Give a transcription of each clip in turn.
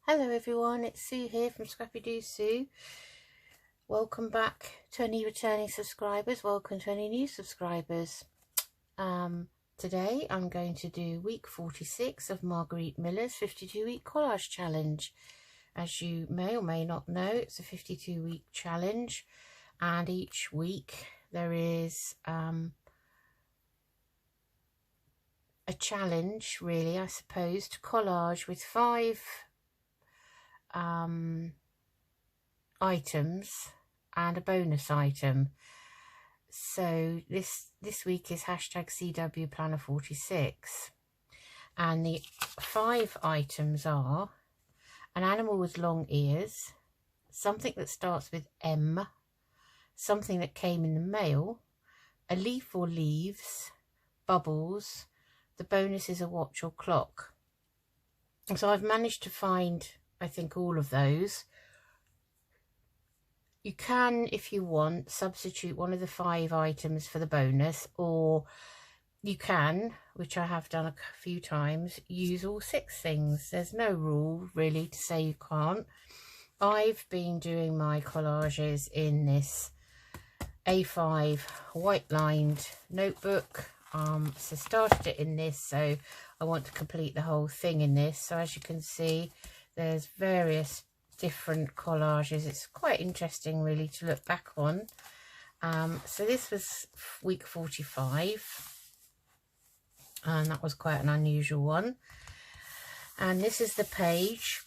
Hello everyone, it's Sue here from Scrappy Sue. Welcome back to any returning subscribers, welcome to any new subscribers. Today I'm going to do week 46 of Margarete Miller's 52-week collage challenge. As you may or may not know, it's a 52-week challenge, and each week there is a challenge, really, I suppose, to collage with 5 items and a bonus item. So this week is hashtag CW Planner 46, and the 5 items are an animal with long ears, something that starts with M, something that came in the mail, a leaf or leaves, bubbles. The bonus is a watch or clock. So I've managed to find, I think, all of those. You can, if you want, substitute one of the 5 items for the bonus, or you can, which I have done a few times, use all 6 things. There's no rule really to say you can't. I've been doing my collages in this A5 white lined notebook. So started it in this, so I want to complete the whole thing in this. So as you can see, there's various different collages. It's quite interesting really to look back on. So this was week 45, and that was quite an unusual one. And this is the page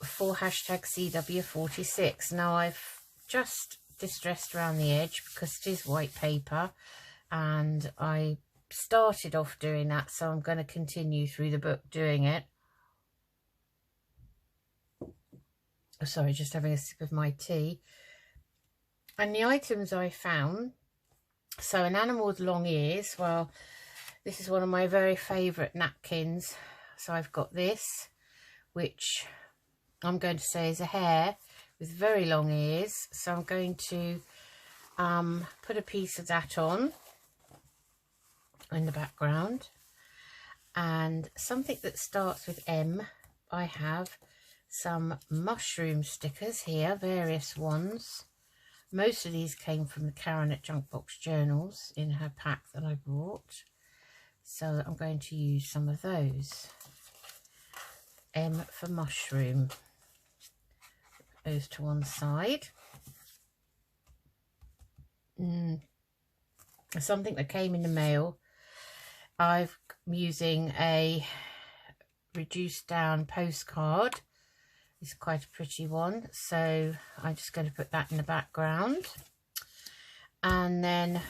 for hashtag CW46. Now I've just distressed around the edge because it is white paper, and I started off doing that, so I'm going to continue through the book doing it. Oh, sorry, just having a sip of my tea. And the items I found, so an animal with long ears. Well, this is one of my very favourite napkins. So I've got this, which I'm going to say is a hare with very long ears. So I'm going to put a piece of that on in the background. And something that starts with M, I have some mushroom stickers here, various ones. Most of these came from the Karen at Junkbox Journals in her pack that I brought, so I'm going to use some of those. M for mushroom. Put those to one side. Something that came in the mail. I'm using a reduced down postcard. It's quite a pretty one, so I'm just going to put that in the background. And then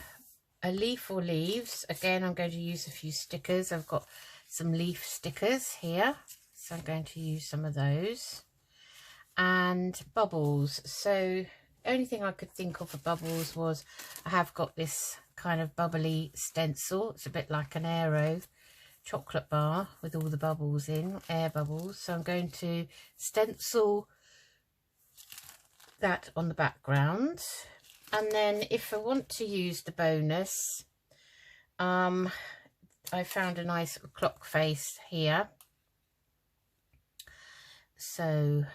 a leaf or leaves. Again, I'm going to use a few stickers. I've got some leaf stickers here, so I'm going to use some of those. And bubbles. So the only thing I could think of for bubbles was I have got this kind of bubbly stencil. It's a bit like an aero chocolate bar with all the bubbles in, air bubbles. So I'm going to stencil that on the background. And then if I want to use the bonus, I found a nice clock face here. So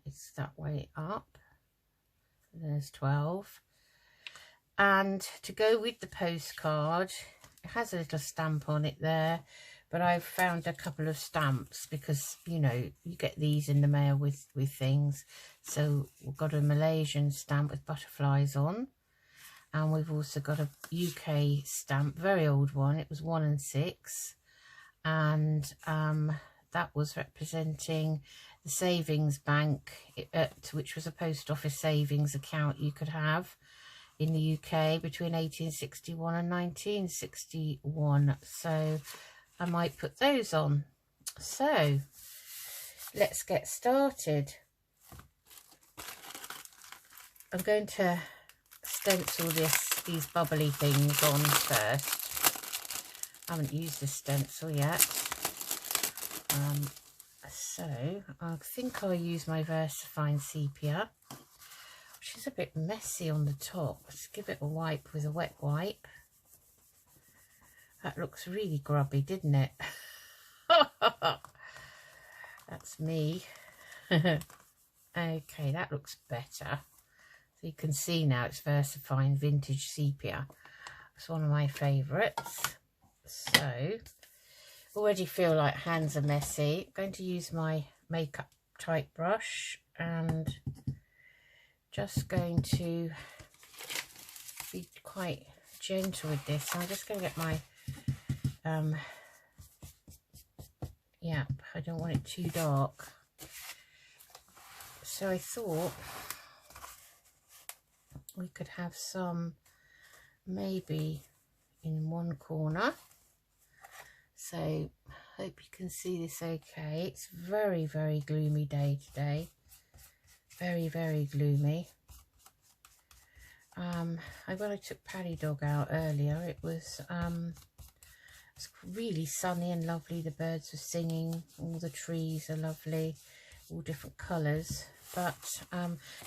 it's that way up. There's 12. And to go with the postcard, it has a little stamp on it there. But I've found a couple of stamps because, you know, you get these in the mail with things. So we've got a Malaysian stamp with butterflies on. And we've also got a UK stamp, very old one. It was 1 and 6. And that was representing the savings bank, which was a post office savings account you could have in the UK between 1861 and 1961. So I might put those on. So let's get started. I'm going to stencil these bubbly things on first. I haven't used this stencil yet. So I think I'll use my VersaFine Sepia, which is a bit messy on the top. Let's give it a wipe with a wet wipe. That looks really grubby, didn't it? That's me. Okay, that looks better. So you can see now it's VersaFine Vintage Sepia. It's one of my favourites. So, already feel like hands are messy. I'm going to use my makeup type brush and just going to be quite gentle with this. So I'm just going to get my, yeah, I don't want it too dark. So I thought we could have some maybe in one corner. So hope you can see this okay. It's very, very gloomy day today. Very, very gloomy. When I took Paddy Dog out earlier, it was really sunny and lovely. The birds were singing, all the trees are lovely, all different colours. But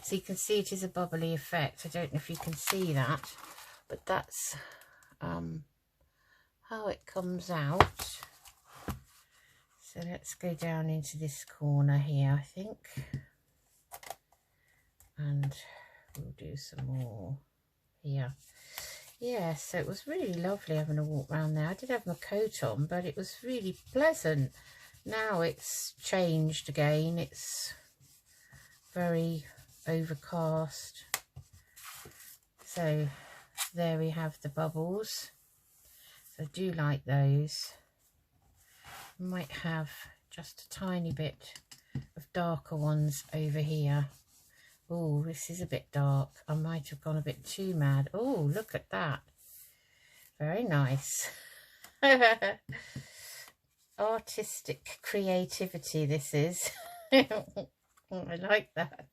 so you can see it is a bubbly effect. I don't know if you can see that, but that's how it comes out. So let's go down into this corner here, I think, and we'll do some more here. Yeah, so it was really lovely having a walk around there. I did have my coat on, but it was really pleasant. Now it's changed again. It's very overcast. So there we have the bubbles. So I do like those. Might have just a tiny bit of darker ones over here. Oh, this is a bit dark. I might have gone a bit too mad. Oh, look at that. Very nice. Artistic creativity this is. I like that.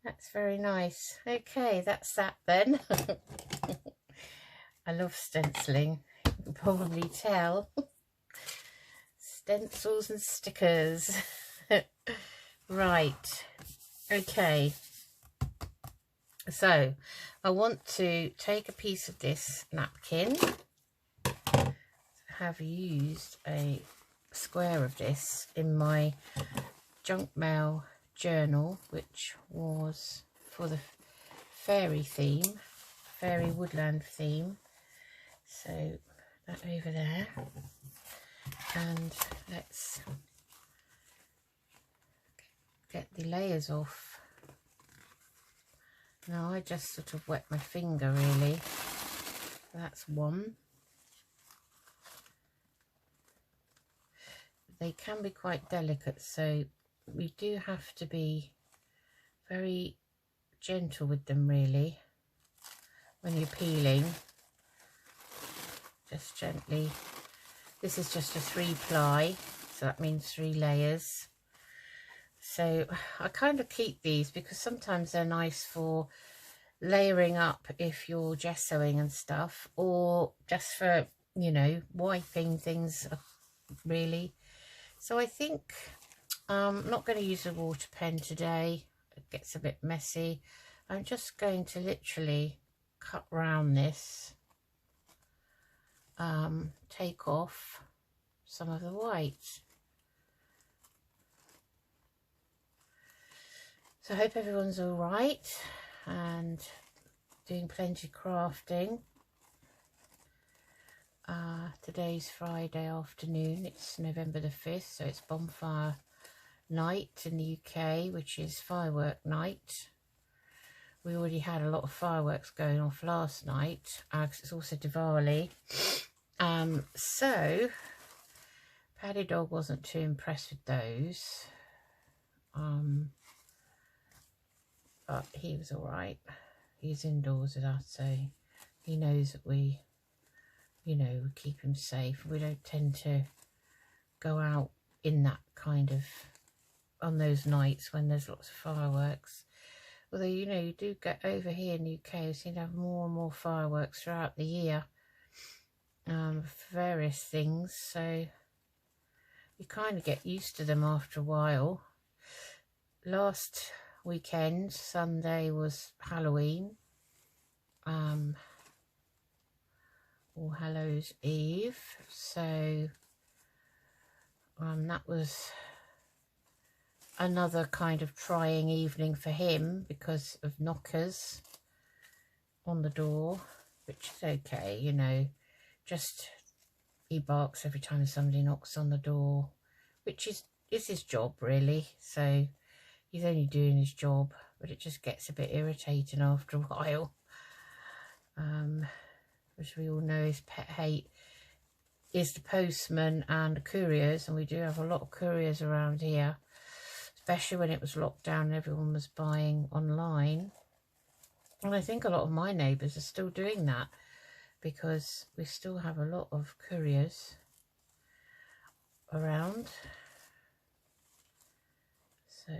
That's very nice. Okay, that's that then. I love stenciling. You can probably tell. Stencils and stickers. Right. Okay. So I want to take a piece of this napkin. I have used a square of this in my junk mail journal, which was for the fairy theme, fairy woodland theme. So that over there, and let's get the layers off. Now I just sort of wet my finger really. That's one. They can be quite delicate, so we do have to be very gentle with them really when you're peeling. Just gently. This is just a 3-ply, so that means 3 layers. So I kind of keep these because sometimes they're nice for layering up if you're gessoing and stuff, or just for, you know, wiping things really. So I think I'm not going to use a water pen today. It gets a bit messy. I'm just going to literally cut round this, take off some of the white. So I hope everyone's all right and doing plenty of crafting. Today's Friday afternoon. It's November the 5th, so it's bonfire night in the UK, which is firework night. We already had a lot of fireworks going off last night, because it's also Diwali. So Paddy Dog wasn't too impressed with those. But he was all right. He's indoors with us, so he knows that we, you know, we keep him safe. We don't tend to go out in that kind of, on those nights when there's lots of fireworks. Although, you know, you do get over here in the UK, we seem to have more and more fireworks throughout the year, for various things. So you kind of get used to them after a while. Last weekend, Sunday, was Halloween, All Hallows Eve. So that was another kind of trying evening for him because of knockers on the door, which is okay, you know, just he barks every time somebody knocks on the door, which is his job really, so he's only doing his job, but it just gets a bit irritating after a while. Which we all know his pet hate is the postman and the couriers, and we do have a lot of couriers around here, especially when it was locked down and everyone was buying online. And I think a lot of my neighbours are still doing that because we still have a lot of couriers around. So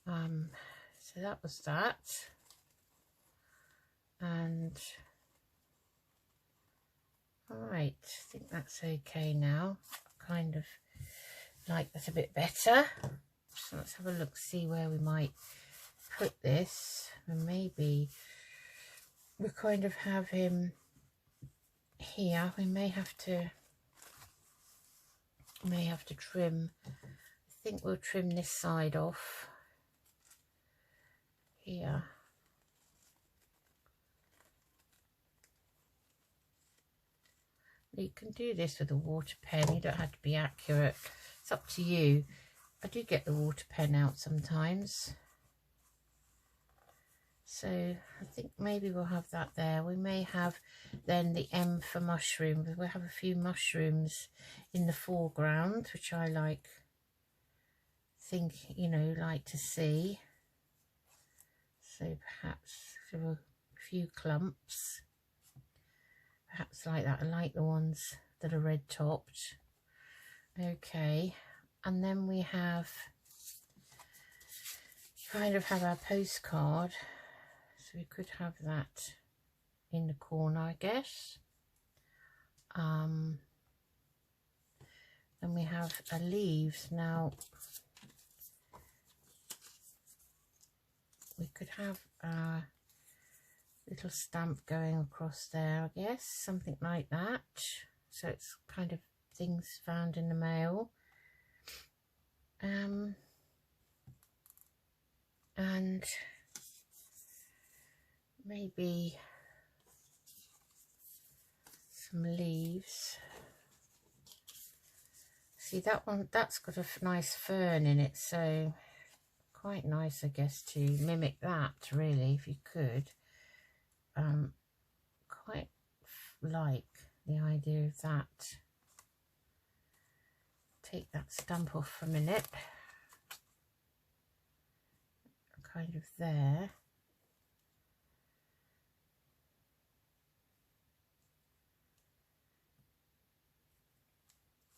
so that was that. And all right, I think that's okay now. Kind of like that a bit better. So let's have a look, see where we might put this. And maybe we kind of have him here. We may have to trim. I think we'll trim this side off here. You can do this with a water pen, you don't have to be accurate, it's up to you. I do get the water pen out sometimes, so I think maybe we'll have that there. We may have then the M for mushroom. We'll have a few mushrooms in the foreground, which I like to see. So perhaps a few clumps. Perhaps like that. I like the ones that are red topped. Okay, and then we have kind of have our postcard, so we could have that in the corner, I guess. Then we have our leaves. Now we could have our little stamp going across there, I guess, something like that. So it's kind of things found in the mail. And maybe some leaves. See that one, that's got a nice fern in it, so quite nice, I guess, to mimic that really, if you could. Quite like the idea of that. Take that stamp off for a minute. Kind of there.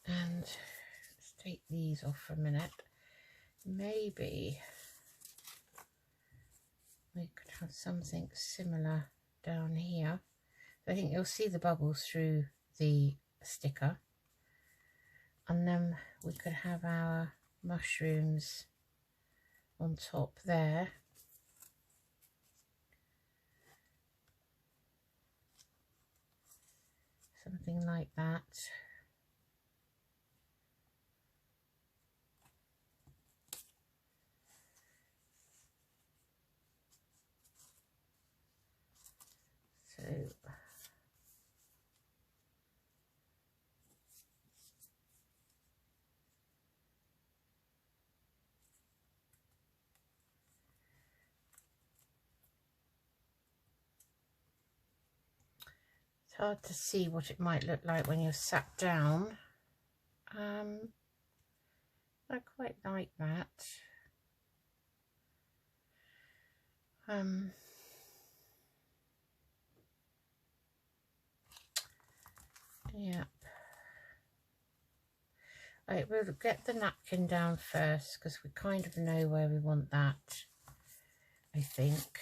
And let's take these off for a minute. Maybe we could have something similar down here. I think you'll see the bubbles through the sticker, and then we could have our mushrooms on top there. Something like that. So it's hard to see what it might look like when you're sat down. I quite like that. Yeah. Right, we'll get the napkin down first because we kind of know where we want that, I think.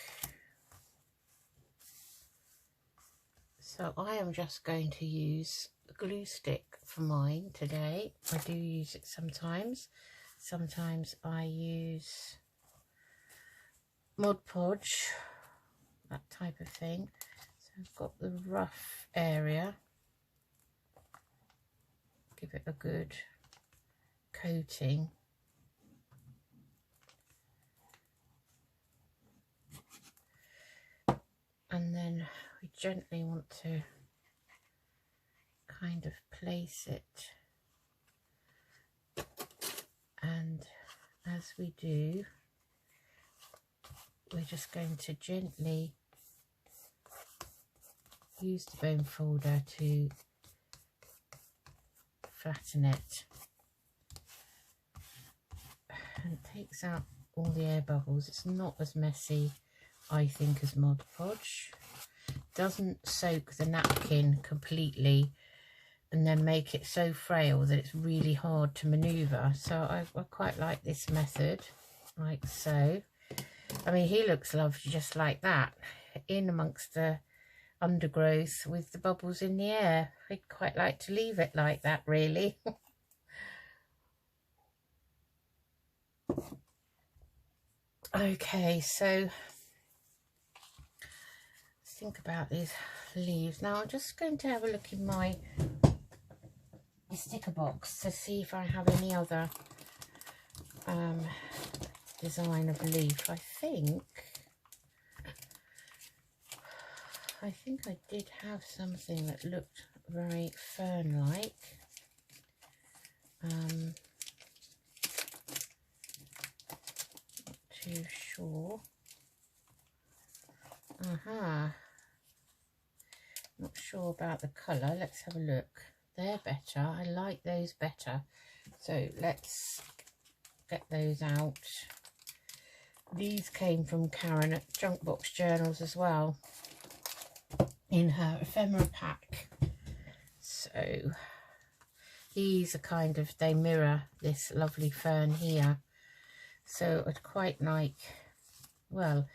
So I am just going to use the glue stick for mine today. I do use it sometimes. Sometimes I use Mod Podge, that type of thing. So I've got the rough area. Give it a good coating. And then we gently want to kind of place it, and as we do, we're just going to gently use the bone folder to flatten it, and it takes out all the air bubbles. It's not as messy, I think, as Mod Podge. Doesn't soak the napkin completely and then make it so frail that it's really hard to maneuver. So I quite like this method, like so. I mean, he looks lovely just like that, in amongst the undergrowth with the bubbles in the air. I'd quite like to leave it like that, really. Okay, so let's think about these leaves. Now I'm just going to have a look in my sticker box to see if I have any other design of leaf. I think I did have something that looked very fern-like. Not too sure. Not sure about the colour. Let's have a look. They're better. I like those better. So let's get those out. These came from Karen at Junk Box Journals as well, in her ephemera pack. So these are kind of, they mirror this lovely fern here. So I'd quite like, well,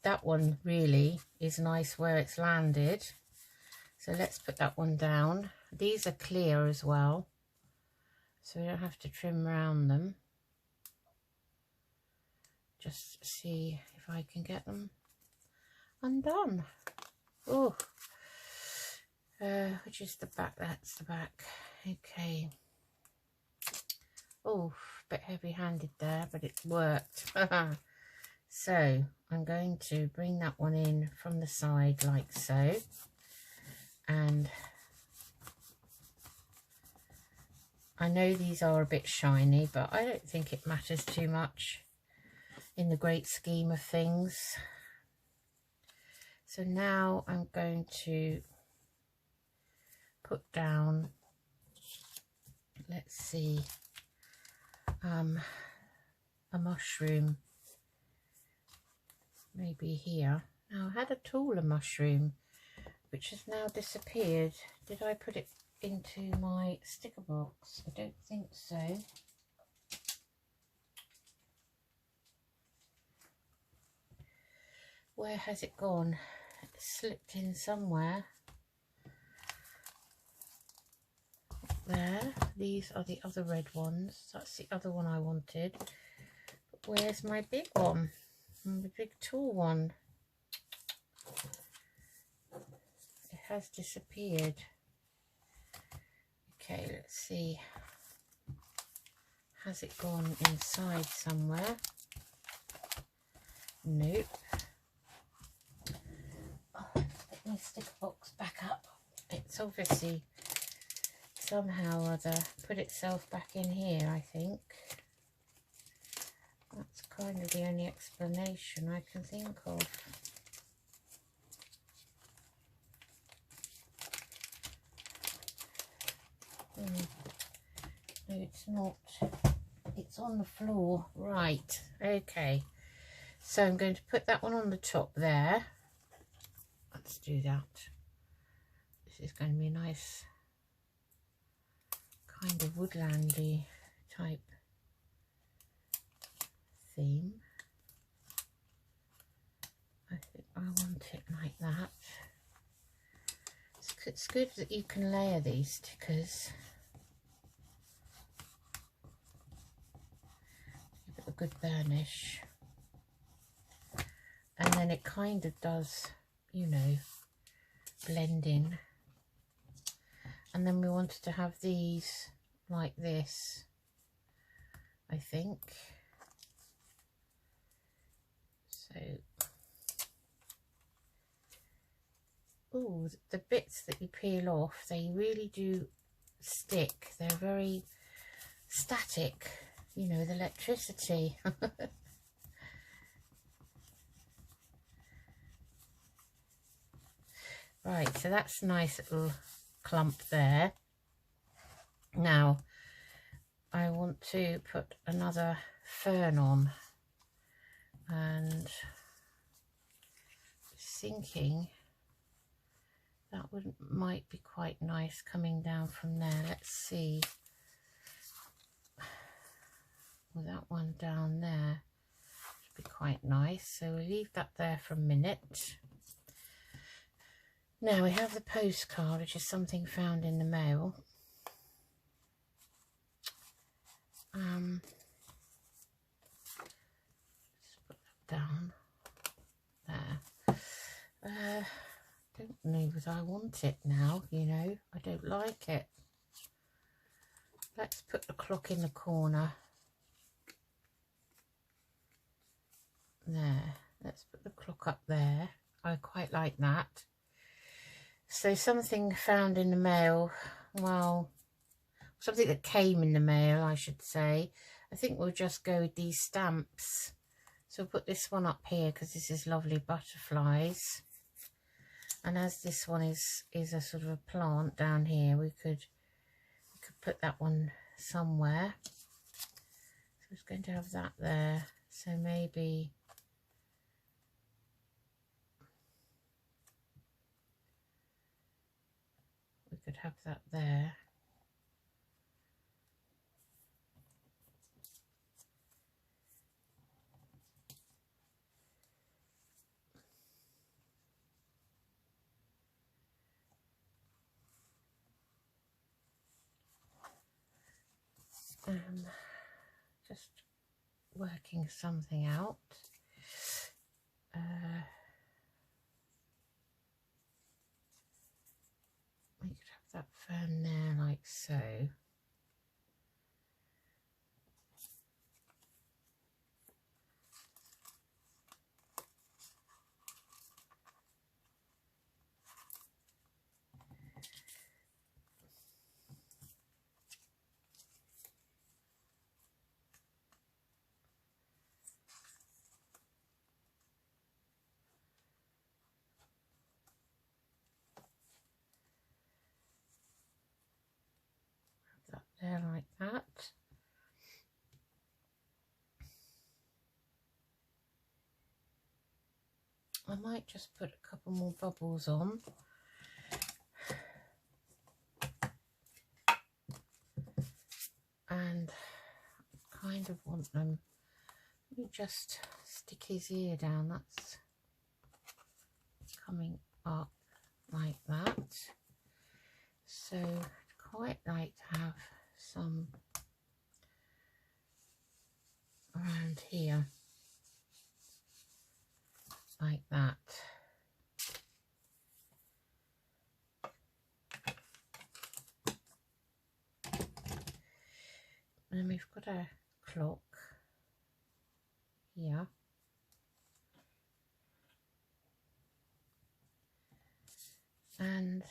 that one really is nice where it's landed. So let's put that one down. These are clear as well, so we don't have to trim around them. Just see if I can get them undone. Oh, which is the back? That's the back. Okay. Oh, a bit heavy-handed there, but it worked. So I'm going to bring that one in from the side like so, and I know these are a bit shiny, but I don't think it matters too much in the great scheme of things. So now I'm going to put down, let's see, a mushroom, maybe here. Now I had a taller mushroom which has now disappeared. Did I put it into my sticker box? I don't think so. Where has it gone? It slipped in somewhere. There. These are the other red ones. That's the other one I wanted. But where's my big one? The big tall one. It has disappeared. Okay, let's see. Has it gone inside somewhere? Nope. Oh, let my sticker box back up. It's obviously somehow or other put itself back in here, I think. That's kind of the only explanation I can think of. No, it's not. It's on the floor. Right. Okay. So I'm going to put that one on the top there. Let's do that. This is going to be a nice kind of woodlandy type theme. I think I want it like that. It's good that you can layer these stickers. Give it a good burnish. And then it kind of does, you know, blend in. And then we wanted to have these like this. I think. So, oh, the bits that you peel off, they really do stick. They're very static, you know, with electricity. Right, so that's a nice little clump there. Now, I want to put another fern on, and thinking that might be quite nice coming down from there. Let's see. Well, that one down there should be quite nice, so we'll leave that there for a minute. Now we have the postcard, which is something found in the mail. Just put that down there. Don't know whether I want it now, you know, I don't like it. Let's put the clock in the corner. There, let's put the clock up there. I quite like that. So something found in the mail, well, something that came in the mail, I should say. I think we'll just go with these stamps. So we'll put this one up here because this is lovely butterflies. And as this one is a sort of a plant down here, we could put that one somewhere. So it's going to have that there. So maybe we could have that there. Just working something out. We could have that fern there like so. That there like that. I might just put a couple more bubbles on. And kind of want them, let me just stick his ear down, that's coming up like that. So I'd quite like to have some around here like that. And then we've got a clock here. And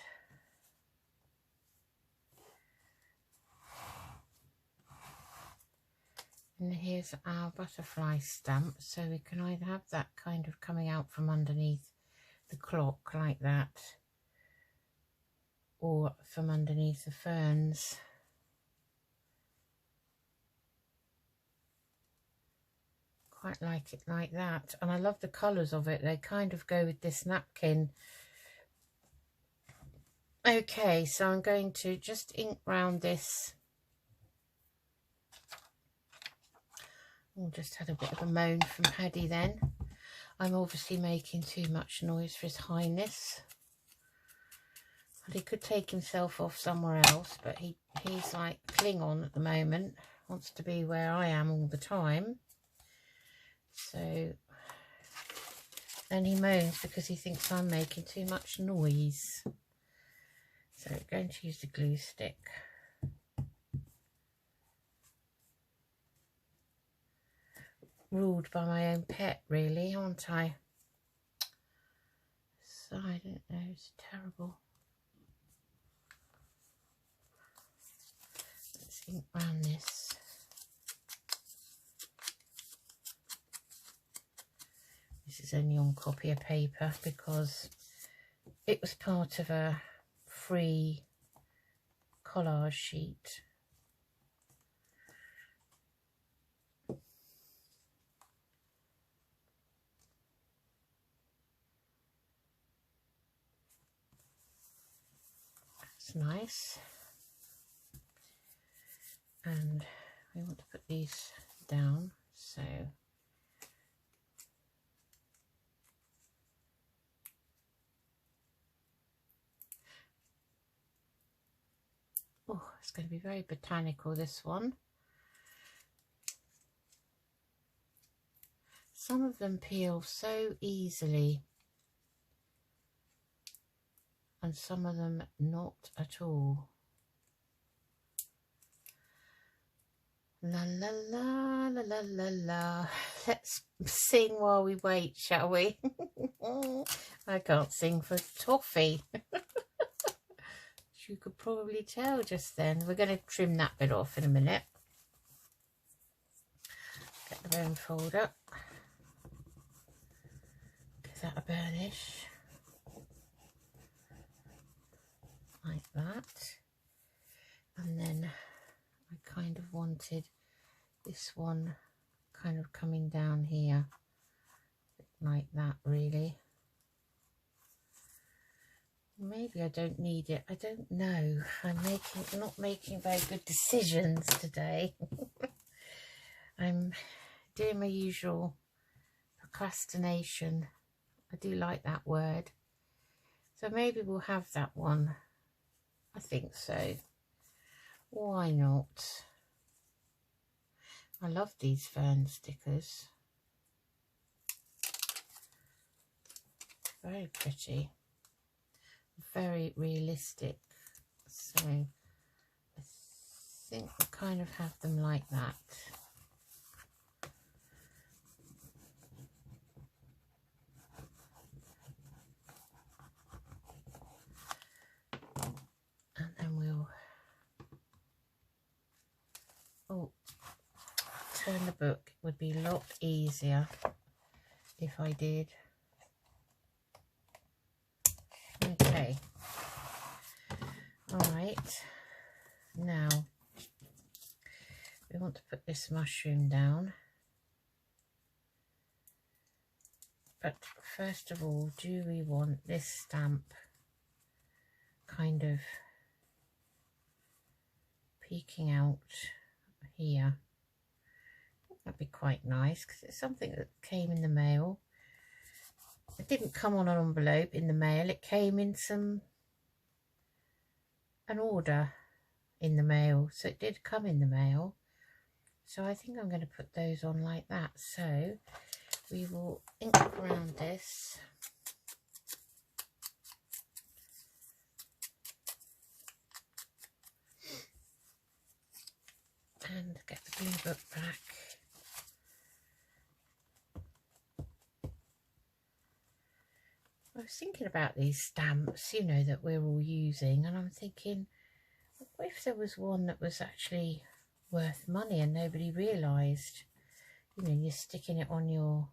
here's our butterfly stamp, so we can either have that kind of coming out from underneath the clock like that, or from underneath the ferns. Quite like it like that, and I love the colours of it. They kind of go with this napkin. Okay, so I'm going to just ink round this. I just had a bit of a moan from Paddy then. I'm obviously making too much noise for His Highness. And he could take himself off somewhere else, but he's like Klingon at the moment. Wants to be where I am all the time. So, and he moans because he thinks I'm making too much noise. So I'm going to use the glue stick. ruled by my own pet, really, aren't I? So I don't know, it's terrible. Let's ink round this. This is only on copier paper because it was part of a free collage sheet. That's nice. And we want to put these down, so oh, it's going to be very botanical, this one. Some of them peel so easily and some of them not at all. La la la la la la la. Let's sing while we wait, shall we? I can't sing for toffee. You could probably tell just then. We're going to trim that bit off in a minute. Get the bone folder. Give that a burnish. Like that. And then I kind of wanted this one kind of coming down here. Like that, really. Maybe I don't need it. I don't know. I'm not making very good decisions today. I'm doing my usual procrastination. I do like that word. So maybe we'll have that one. I think so. Why not? I love these fern stickers. Very pretty. Very realistic. So I think we'll kind of have them like that. And then we'll turn the book. It would be a lot easier if I did. Okay. All right. Now we want to put this mushroom down. But first of all, do we want this stamp kind of peeking out here? That'd be quite nice because it's something that came in the mail. It didn't come on an envelope in the mail. It came in an order in the mail. So it did come in the mail. So I think I'm going to put those on like that. So we will ink around this. And get the glue book back. I was thinking about these stamps, you know, that we're all using, and I'm thinking, what if there was one that was actually worth money and nobody realised? You know, you're sticking it on your,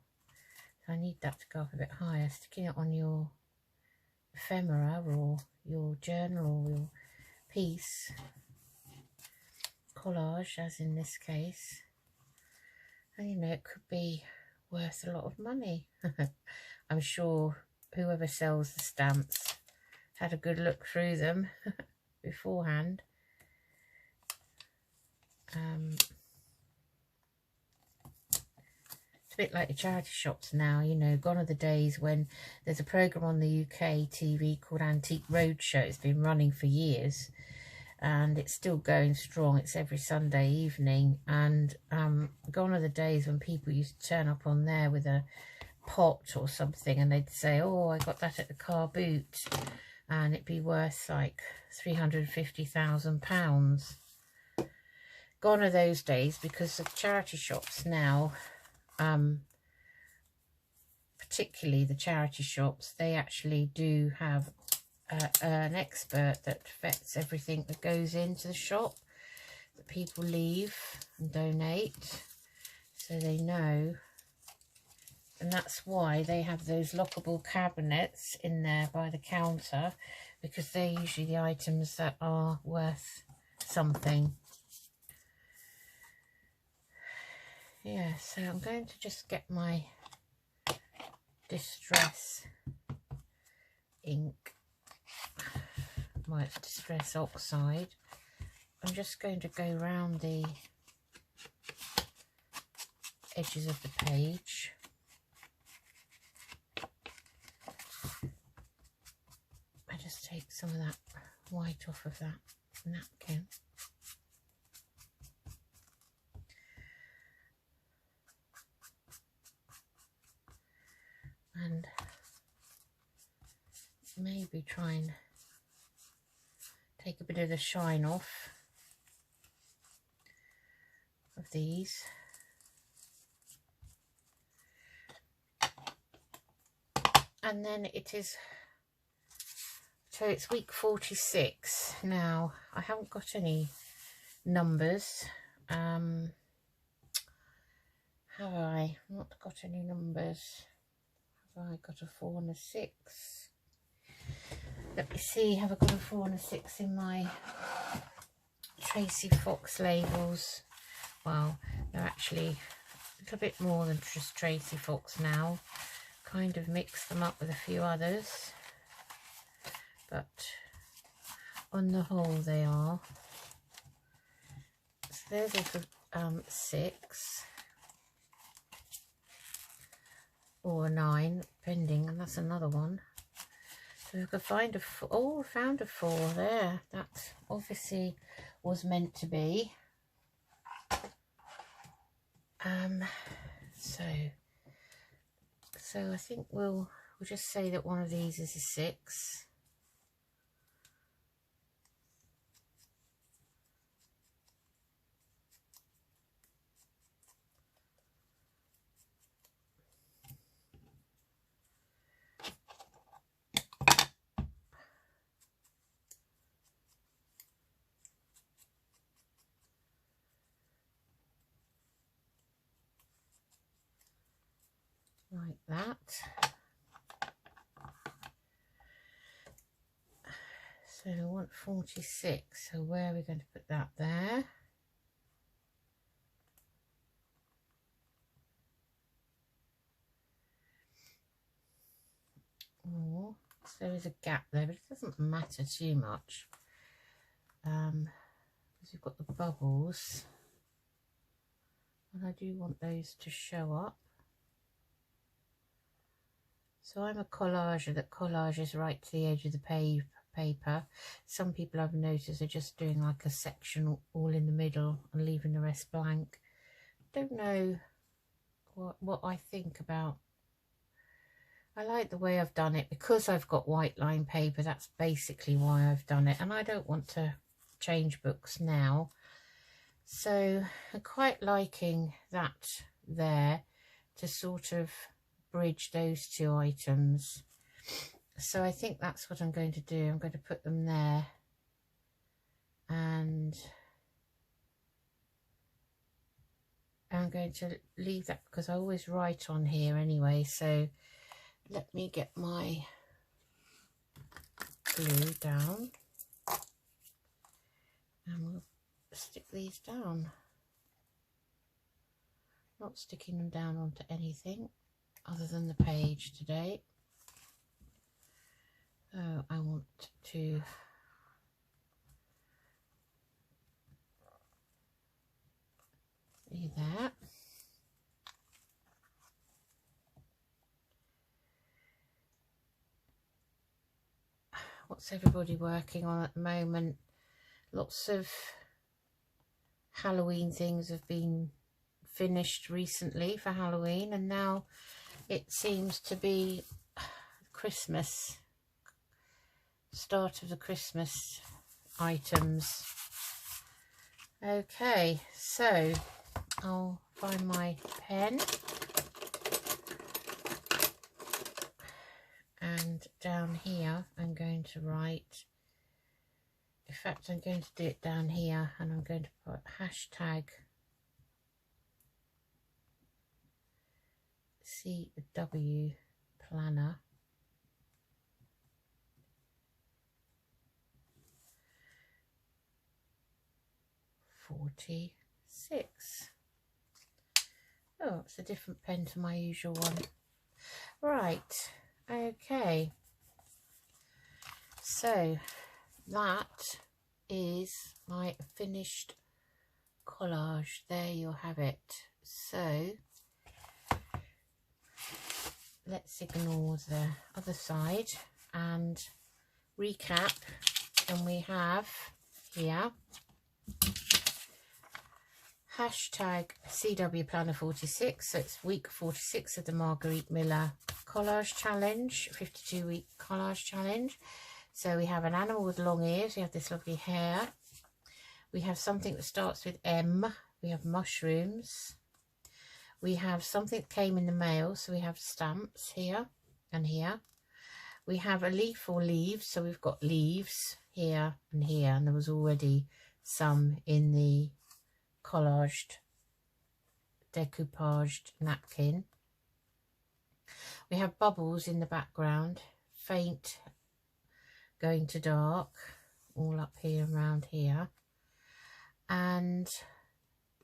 I need that to go up a bit higher, sticking it on your ephemera or your journal or your piece, collage as in this case, and you know, it could be worth a lot of money. I'm sure whoever sells the stamps had a good look through them beforehand. It's a bit like the charity shops now, you know, gone are the days when there's a programme on the UK TV called Antique Roadshow. It's been running for years and it's still going strong. It's every Sunday evening, and gone are the days when people used to turn up on there with a pot or something and they'd say, oh, I got that at the car boot, and it'd be worth like £350,000. Gone are those days, because the charity shops now particularly the charity shops, they actually do have an expert that vets everything that goes into the shop that people leave and donate, so they know. And that's why they have those lockable cabinets in there by the counter, because they're usually the items that are worth something. Yeah, so I'm going to just get my Distress ink, my Distress Oxide. I'm just going to go around the edges of the page. I just take some of that white off of that napkin. And maybe try and take a bit of the shine off of these. And then it is, so it's week 46 now. I haven't got any numbers. Have I not got any numbers? Have I got a 4 and a 6? Let me see, have I got a 4 and a 6 in my Tracy Fox labels? Well, they're actually a little bit more than just Tracy Fox now. Kind of mix them up with a few others, but on the whole they are. So there's a 6 or a 9, depending, and that's another one. So I could find a 4. Oh, I found a 4 there. That obviously was meant to be. So I think we'll just say that one of these is a 6. Like that. So I want 46. So where are we going to put that? There. Oh, so there is a gap there, but it doesn't matter too much. Because we've got the bubbles. And I do want those to show up. So I'm a collager that collages right to the edge of the paper. Some people I've noticed are just doing like a section all in the middle and leaving the rest blank. Don't know what I think about. I like the way I've done it because I've got white line paper. That's basically why I've done it, and I don't want to change books now. So I'm quite liking that there to sort of bridge those two items. So I think that's what I'm going to do. I'm going to put them there, and I'm going to leave that because I always write on here anyway. So let me get my glue down and we'll stick these down. Not sticking them down onto anything other than the page today. So I want to do that. What's everybody working on at the moment? Lots of Halloween things have been finished recently for Halloween, and now it seems to be Christmas, start of the Christmas items. Okay, so I'll find my pen And down here I'm going to write, in fact I'm going to do it down here, and I'm going to put hashtag CW planner 46. Oh, it's a different pen to my usual one. Right, okay, so that is my finished collage. There you'll have it. So let's ignore the other side and recap. And we have here hashtag CW Planner 46, so it's week 46 of the Margarete Miller collage challenge, 52-week collage challenge. So we have an animal with long ears, we have this lovely hair, we have something that starts with M, we have mushrooms, we have something that came in the mail, so we have stamps here and here, we have a leaf or leaves, so we've got leaves here, and there was already some in the collaged, decoupaged napkin. We have bubbles in the background, faint going to dark, all up here and around here. And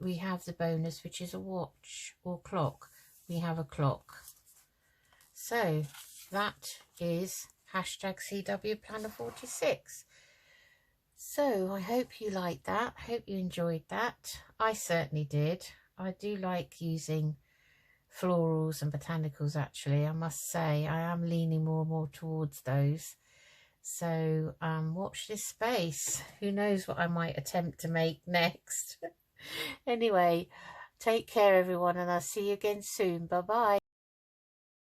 we have the bonus, which is a watch or clock. We have a clock. So that is hashtag CW Planner 46. So I hope you liked that. Hope you enjoyed that. I certainly did. I do like using florals and botanicals, actually. I must say I am leaning more and more towards those. So watch this space. Who knows what I might attempt to make next. Anyway, take care everyone, and I'll see you again soon. Bye bye.